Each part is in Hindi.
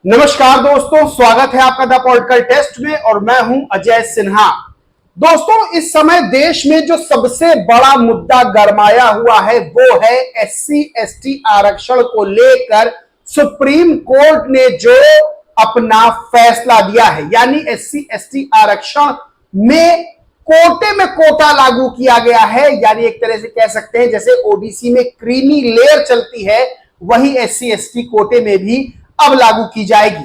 नमस्कार दोस्तों, स्वागत है आपका द पॉलिटिकल टेस्ट में और मैं हूं अजय सिन्हा। दोस्तों, इस समय देश में जो सबसे बड़ा मुद्दा गरमाया हुआ है वो है एससी एसटी आरक्षण को लेकर सुप्रीम कोर्ट ने जो अपना फैसला दिया है, यानी एससी एसटी आरक्षण में कोटे में कोटा लागू किया गया है। यानी एक तरह से कह सकते हैं जैसे ओबीसी में क्रीमी लेयर चलती है, वही एससी एसटी कोटे में भी अब लागू की जाएगी।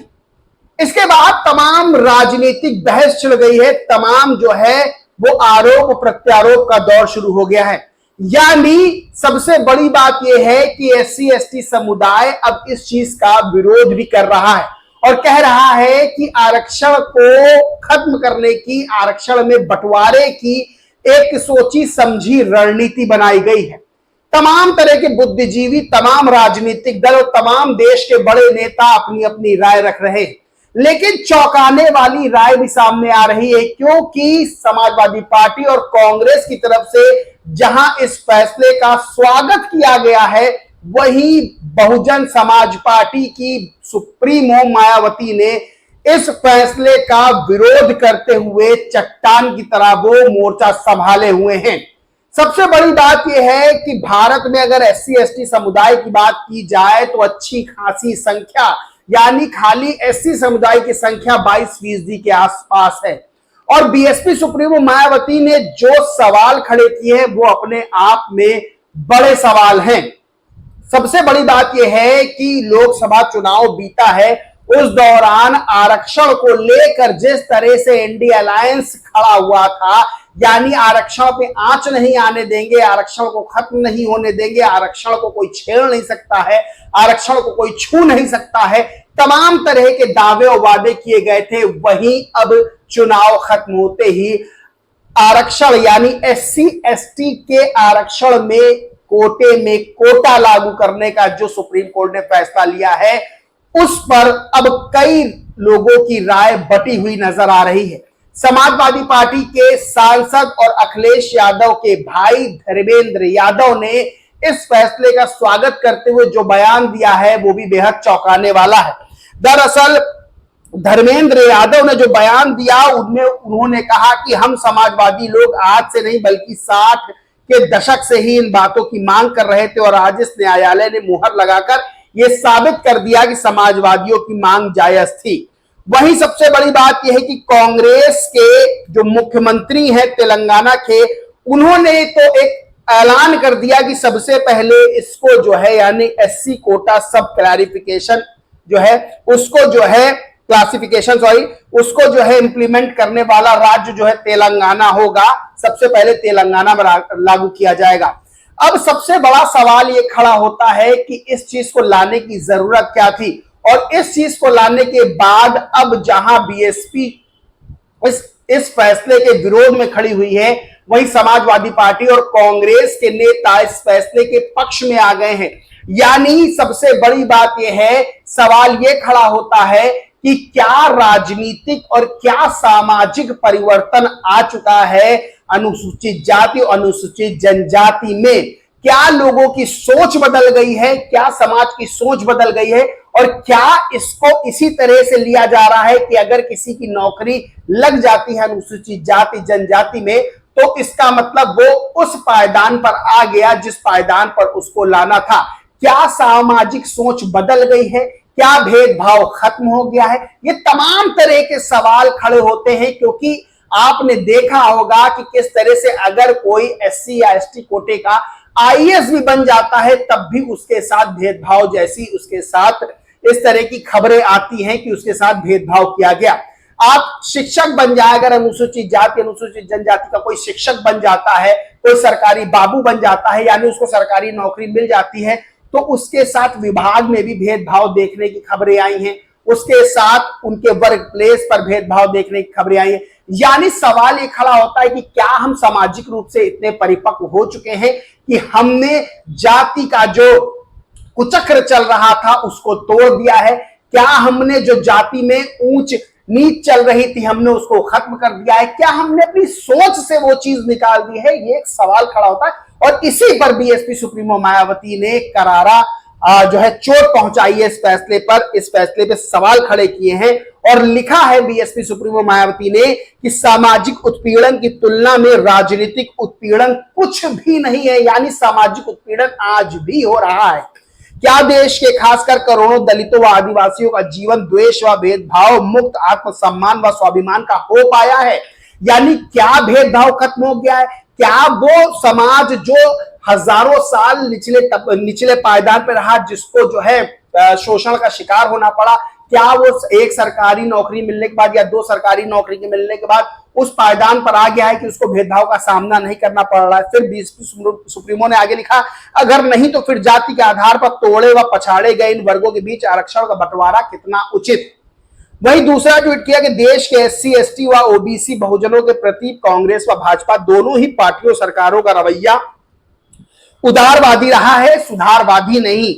इसके बाद तमाम राजनीतिक बहस चल गई है, तमाम जो है वो आरोप प्रत्यारोप का दौर शुरू हो गया है। यानी सबसे बड़ी बात यह है कि एससी एसटी समुदाय अब इस चीज का विरोध भी कर रहा है और कह रहा है कि आरक्षण को खत्म करने की, आरक्षण में बंटवारे की एक सोची समझी रणनीति बनाई गई है। तमाम तरह के बुद्धिजीवी, तमाम राजनीतिक दल और तमाम देश के बड़े नेता अपनी अपनी राय रख रहे हैं, लेकिन चौंकाने वाली राय भी सामने आ रही है, क्योंकि समाजवादी पार्टी और कांग्रेस की तरफ से जहां इस फैसले का स्वागत किया गया है, वही बहुजन समाज पार्टी की सुप्रीमो मायावती ने इस फैसले का विरोध करते हुए चट्टान की तरह वो मोर्चा संभाले हुए हैं। सबसे बड़ी बात यह है कि भारत में अगर एससी एसटी समुदाय की बात की जाए तो अच्छी खासी संख्या, यानी खाली एससी समुदाय की संख्या 22% के आसपास है। और बीएसपी सुप्रीमो मायावती ने जो सवाल खड़े किए हैं वो अपने आप में बड़े सवाल हैं। सबसे बड़ी बात यह है कि लोकसभा चुनाव बीता है, उस दौरान आरक्षण को लेकर जिस तरह से इंडिया अलायंस खड़ा हुआ था, यानी आरक्षण पे आंच नहीं आने देंगे, आरक्षण को खत्म नहीं होने देंगे, आरक्षण को कोई छेड़ नहीं सकता है, आरक्षण को कोई छू नहीं सकता है, तमाम तरह के दावे और वादे किए गए थे। वहीं अब चुनाव खत्म होते ही आरक्षण यानी एससी एसटी के आरक्षण में कोटे में कोटा लागू करने का जो सुप्रीम कोर्ट ने फैसला लिया है, उस पर अब कई लोगों की राय बटी हुई नजर आ रही है। समाजवादी पार्टी के सांसद और अखिलेश यादव के भाई धर्मेंद्र यादव ने इस फैसले का स्वागत करते हुए जो बयान दिया है वो भी बेहद चौंकाने वाला है। दरअसल धर्मेंद्र यादव ने जो बयान दिया उनमें उन्होंने कहा कि हम समाजवादी लोग आज से नहीं बल्कि 60 के दशक से ही इन बातों की मांग कर रहे थे और आज इस न्यायालय ने मुहर लगाकर यह साबित कर दिया कि समाजवादियों की मांग जायज थी। वहीं सबसे बड़ी बात यह है कि कांग्रेस के जो मुख्यमंत्री हैं तेलंगाना के, उन्होंने तो एक ऐलान कर दिया कि सबसे पहले इसको जो है यानी एससी कोटा सब क्लैरिफिकेशन जो है उसको जो है क्लासिफिकेशन उसको जो है इंप्लीमेंट करने वाला राज्य जो है तेलंगाना होगा। सबसे पहले तेलंगाना में लागू किया जाएगा। अब सबसे बड़ा सवाल यह खड़ा होता है कि इस चीज को लाने की जरूरत क्या थी, और इस चीज को लाने के बाद अब जहां बीएसपी इस फैसले के विरोध में खड़ी हुई है, वहीं समाजवादी पार्टी और कांग्रेस के नेता इस फैसले के पक्ष में आ गए हैं। यानी सबसे बड़ी बात यह है, सवाल यह खड़ा होता है कि क्या राजनीतिक और क्या सामाजिक परिवर्तन आ चुका है अनुसूचित जाति और अनुसूचित जनजाति में। क्या लोगों की सोच बदल गई है, क्या समाज की सोच बदल गई है, और क्या इसको इसी तरह से लिया जा रहा है कि अगर किसी की नौकरी लग जाती है अनुसूचित जाति जनजाति में तो इसका मतलब वो उस पायदान पर आ गया जिस पायदान पर उसको लाना था। क्या सामाजिक सोच बदल गई है, क्या भेदभाव खत्म हो गया है? ये तमाम तरह के सवाल खड़े होते हैं, क्योंकि आपने देखा होगा कि किस तरह से अगर कोई एससी या एसटी कोटे का आईएएस भी बन जाता है तब भी उसके साथ भेदभाव जैसी उसके साथ इस तरह की खबरें आती हैं कि उसके साथ भेदभाव किया गया। आप शिक्षक बन जाए, अगर अनुसूचित जाति अनुसूचित जनजाति का कोई शिक्षक बन जाता है, कोई सरकारी बाबू बन जाता है, यानी उसको सरकारी नौकरी मिल जाती है, तो उसके साथ विभाग में भी भेदभाव देखने की खबरें आई हैं, उसके साथ उनके वर्क प्लेस पर भेदभाव देखने की खबरें आई हैं। यानी सवाल ये खड़ा होता है कि क्या हम सामाजिक रूप से इतने परिपक्व हो चुके हैं कि हमने जाति का जो कुचक्र चल रहा था उसको तोड़ दिया है? क्या हमने जो जाति में ऊंच नीच चल रही थी हमने उसको खत्म कर दिया है? क्या हमने अपनी सोच से वो चीज निकाल दी है? ये एक सवाल खड़ा होता है और इसी पर बीएसपी सुप्रीमो मायावती ने करारा जो है चोट पहुंचाई है इस फैसले पर, इस फैसले पे सवाल खड़े किए हैं और लिखा है बीएसपी सुप्रीमो मायावती ने कि सामाजिक उत्पीड़न की तुलना में राजनीतिक उत्पीड़न कुछ भी नहीं है, यानी सामाजिक उत्पीड़न आज भी हो रहा है। क्या देश के खासकर करोड़ों दलितों व आदिवासियों का जीवन द्वेष व भेदभाव मुक्त आत्मसम्मान व स्वाभिमान का हो पाया है? यानी क्या भेदभाव खत्म हो गया है? क्या वो समाज जो हजारों साल निचले पायदान पर रहा, जिसको जो है शोषण का शिकार होना पड़ा, क्या वो एक सरकारी नौकरी मिलने के बाद या दो सरकारी नौकरी के मिलने के बाद उस पायदान पर आ गया है कि उसको भेदभाव का सामना नहीं करना पड़ रहा है? फिर बीएसपी सुप्रीमो ने आगे लिखा, अगर नहीं तो फिर जाति के आधार पर तोड़े व पछाड़े गए इन वर्गों के बीच आरक्षण का बंटवारा कितना उचित। वही दूसरा ट्वीट किया कि देश के एससी एसटी व ओबीसी बहुजनों के प्रति कांग्रेस व भाजपा दोनों ही पार्टियों सरकारों का रवैया उदारवादी रहा है, सुधारवादी नहीं।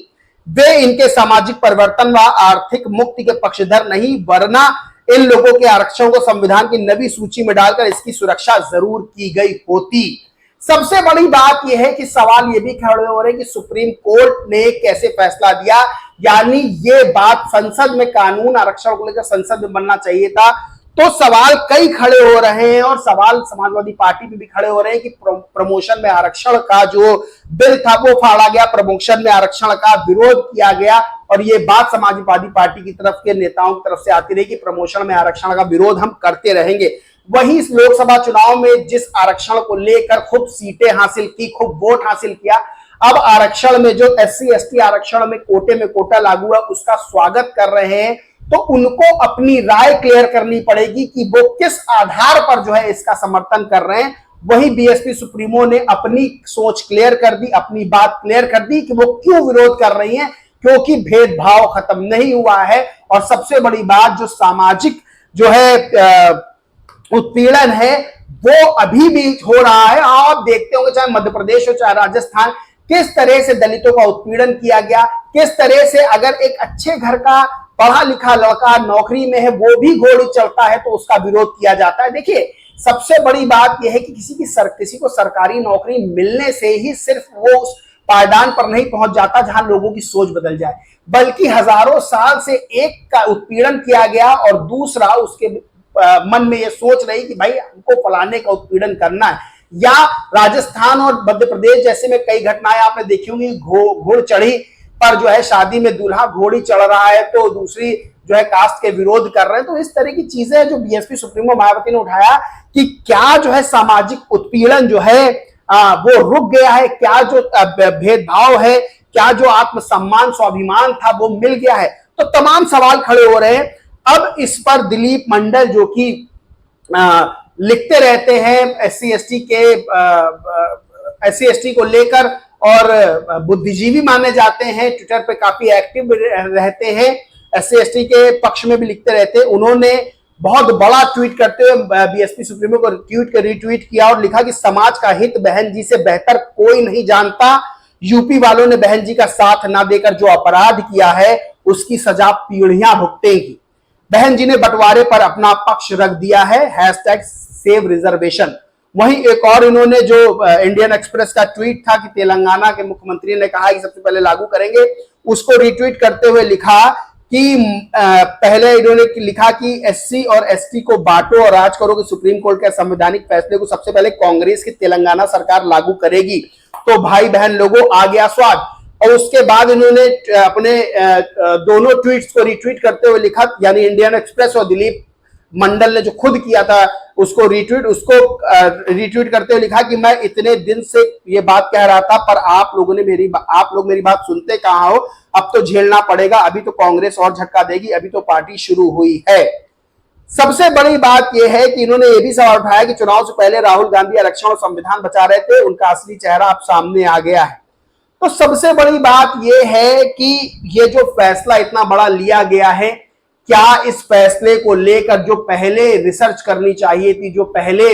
वे इनके सामाजिक परिवर्तन व आर्थिक मुक्ति के पक्षधर नहीं, वरना इन लोगों के आरक्षण को संविधान की नवी सूची में डालकर इसकी सुरक्षा जरूर की गई होती। सबसे बड़ी बात यह है कि सवाल ये भी खड़े हो रहे हैं कि सुप्रीम कोर्ट ने कैसे फैसला दिया, यानी ये बात संसद में कानून आरक्षण को लेकर संसद में बनना चाहिए था। तो सवाल कई खड़े हो रहे हैं और सवाल समाजवादी पार्टी पे भी खड़े हो रहे हैं कि प्रमोशन में आरक्षण का जो बिल था वो फाड़ा गया, प्रमोशन में आरक्षण का विरोध किया गया और ये बात समाजवादी पार्टी की तरफ के नेताओं की तरफ से आती रही कि प्रमोशन में आरक्षण का विरोध हम करते रहेंगे। वहीं इस लोकसभा चुनाव में जिस आरक्षण को लेकर खूब सीटें हासिल की, खूब वोट हासिल किया, अब आरक्षण में जो एससी एसटी आरक्षण में कोटा लागू है उसका स्वागत कर रहे हैं, तो उनको अपनी राय क्लियर करनी पड़ेगी कि वो किस आधार पर जो है इसका समर्थन कर रहे हैं। वही बीएसपी सुप्रीमो ने अपनी सोच क्लियर कर दी, अपनी बात क्लियर कर दी कि वो क्यों विरोध कर रही हैं, क्योंकि भेदभाव खत्म नहीं हुआ है। और सबसे बड़ी बात, जो सामाजिक जो है उत्पीड़न है वो अभी भी हो रहा है। आप देखते होंगे चाहे मध्य प्रदेश हो चाहे राजस्थान, किस तरह से दलितों का उत्पीड़न किया गया, किस तरह से अगर एक अच्छे घर का पढ़ा लिखा लड़का नौकरी में है वो भी घोड़ी चढ़ता है तो उसका विरोध किया जाता है। देखिए सबसे बड़ी बात यह है कि किसी को सरकारी नौकरी मिलने से ही सिर्फ वो उस पायदान पर नहीं पहुंच जाता जहां लोगों की सोच बदल जाए, बल्कि हजारों साल से एक का उत्पीड़न किया गया और दूसरा उसके मन में ये सोच रही कि भाई हमको फलाने का उत्पीड़न करना है। या राजस्थान और मध्य प्रदेश जैसे में कई घटनाएं आपने देखी होंगी, घोड़ चढ़ी पर जो है शादी में दूल्हा घोड़ी चढ़ रहा है तो दूसरी जो है कास्ट के विरोध कर रहे हैं। तो इस तरह की चीजें जो बीएसपी सुप्रीमो मायावती ने उठाया कि क्या जो है सामाजिक उत्पीड़न जो है वो रुक गया है, क्या जो भेदभाव है, क्या जो आत्मसम्मान स्वाभिमान था वो मिल गया है, तो तमाम सवाल खड़े हो रहे हैं। अब इस पर दिलीप मंडल जो कि लिखते रहते हैं एससी एसटी को लेकर और बुद्धिजीवी माने जाते हैं, ट्विटर पे काफी एक्टिव रहते हैं, एससी एसटी के पक्ष में भी लिखते रहते हैं, उन्होंने बहुत बड़ा ट्वीट करते हुए बीएसपी सुप्रीमो को रीट्वीट किया और लिखा कि समाज का हित बहन जी से बेहतर कोई नहीं जानता। यूपी वालों ने बहन जी का साथ ना देकर जो अपराध किया है उसकी सजा पीढ़ियां भुगतेंगी। बहन जी ने बंटवारे पर अपना पक्ष रख दिया है, #सेव रिजर्वेशन। वहीं एक और इन्होंने जो इंडियन एक्सप्रेस का ट्वीट था कि तेलंगाना के मुख्यमंत्री ने कहा कि सबसे पहले लागू करेंगे, उसको रीट्वीट करते हुए लिखा कि पहले इन्होंने लिखा कि एससी और एसटी को बांटो और राज करो कि सुप्रीम कोर्ट के संवैधानिक फैसले को सबसे पहले कांग्रेस की तेलंगाना सरकार लागू करेगी। तो भाई बहन लोगों आ गया स्वाद। और उसके बाद इन्होंने अपने दोनों ट्वीट्स को रीट्वीट करते हुए लिखा, यानी इंडियन एक्सप्रेस और दिलीप मंडल ने जो खुद किया था उसको रीट्वीट करते हुए लिखा कि मैं इतने दिन से ये बात कह रहा था पर आप लोग मेरी बात सुनते कहां हो, अब तो झेलना पड़ेगा, अभी तो कांग्रेस और झटका देगी, अभी तो पार्टी शुरू हुई है। सबसे बड़ी बात यह है कि इन्होंने ये भी सवाल उठाया कि चुनाव से पहले राहुल गांधी आरक्षण और संविधान बचा रहे थे, उनका असली चेहरा अब सामने आ गया है। तो सबसे बड़ी बात यह है कि ये जो फैसला इतना बड़ा लिया गया है, क्या इस फैसले को लेकर जो पहले रिसर्च करनी चाहिए थी, जो पहले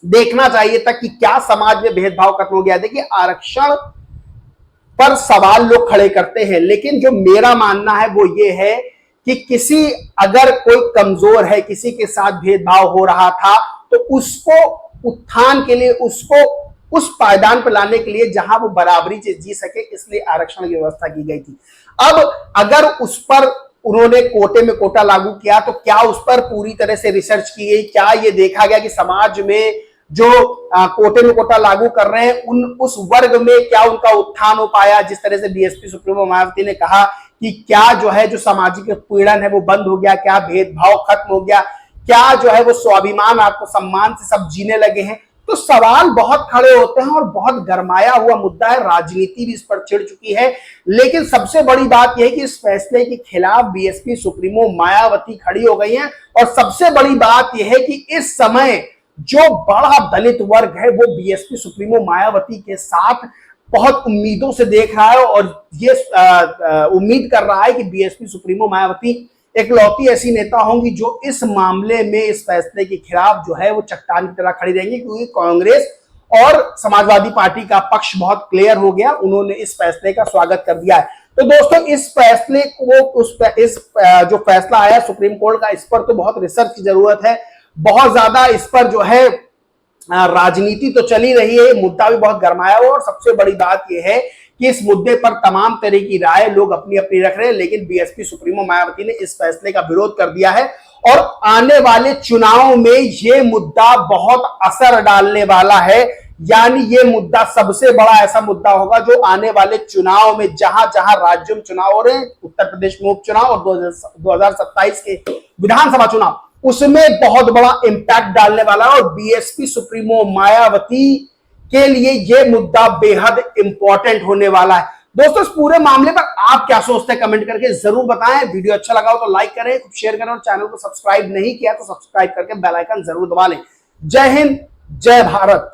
देखना चाहिए था कि क्या समाज में भेदभाव खत्म हो गया। देखिए आरक्षण पर सवाल लोग खड़े करते हैं, लेकिन जो मेरा मानना है वो ये है कि अगर कोई कमजोर है, किसी के साथ भेदभाव हो रहा था तो उसको उत्थान के लिए, उसको उस पायदान पर लाने के लिए जहां वो बराबरी से जी सके, इसलिए आरक्षण की व्यवस्था की गई थी। अब अगर उस पर उन्होंने कोटे में कोटा लागू किया तो क्या उस पर पूरी तरह से रिसर्च की गई? क्या ये देखा गया कि समाज में जो कोटे में कोटा लागू कर रहे हैं उस वर्ग में क्या उनका उत्थान हो पाया? जिस तरह से बीएसपी सुप्रीमो मायावती ने कहा कि क्या जो है जो सामाजिक पीड़न है वो बंद हो गया, क्या भेदभाव खत्म हो गया, क्या जो है वो स्वाभिमान आत्मसम्मान से सब जीने लगे हैं? तो सवाल बहुत खड़े होते हैं और बहुत गरमाया हुआ मुद्दा है, राजनीति भी इस पर छिड़ चुकी है। लेकिन सबसे बड़ी बात यह है कि इस फैसले के खिलाफ बीएसपी सुप्रीमो मायावती खड़ी हो गई हैं और सबसे बड़ी बात यह है कि इस समय जो बड़ा दलित वर्ग है वो बीएसपी सुप्रीमो मायावती के साथ बहुत उम्मीदों से देख रहा है और ये उम्मीद कर रहा है कि बीएसपी सुप्रीमो मायावती एकलौती ऐसी नेता होंगी जो इस मामले में, इस फैसले के खिलाफ जो है वो चट्टान की तरह खड़ी रहेंगी, क्योंकि कांग्रेस और समाजवादी पार्टी का पक्ष बहुत क्लियर हो गया, उन्होंने इस फैसले का स्वागत कर दिया है। तो दोस्तों इस फैसले को जो फैसला आया सुप्रीम कोर्ट का, इस पर तो बहुत रिसर्च की जरूरत है, बहुत ज्यादा इस पर जो है राजनीति तो चली रही है, मुद्दा भी बहुत गरमाया हुआ और सबसे बड़ी बात यह है कि इस मुद्दे पर तमाम तरह की राय लोग अपनी अपनी रख रहे हैं। लेकिन बीएसपी सुप्रीमो मायावती ने इस फैसले का विरोध कर दिया है और आने वाले चुनाव में यह मुद्दा बहुत असर डालने वाला है। यानी यह मुद्दा सबसे बड़ा ऐसा मुद्दा होगा जो आने वाले चुनाव में, जहां जहां राज्यों में चुनाव हो रहे हैं, उत्तर प्रदेश में उपचुनाव और 2027 के विधानसभा चुनाव, उसमें बहुत बड़ा इंपैक्ट डालने वाला है। और बीएसपी सुप्रीमो मायावती के लिए यह मुद्दा बेहद इंपॉर्टेंट होने वाला है। दोस्तों इस पूरे मामले पर आप क्या सोचते हैं कमेंट करके जरूर बताएं। वीडियो अच्छा लगा हो तो लाइक करें, शेयर करें और चैनल को सब्सक्राइब नहीं किया तो सब्सक्राइब करके बेल आइकन जरूर दबा लें। जय हिंद, जय भारत।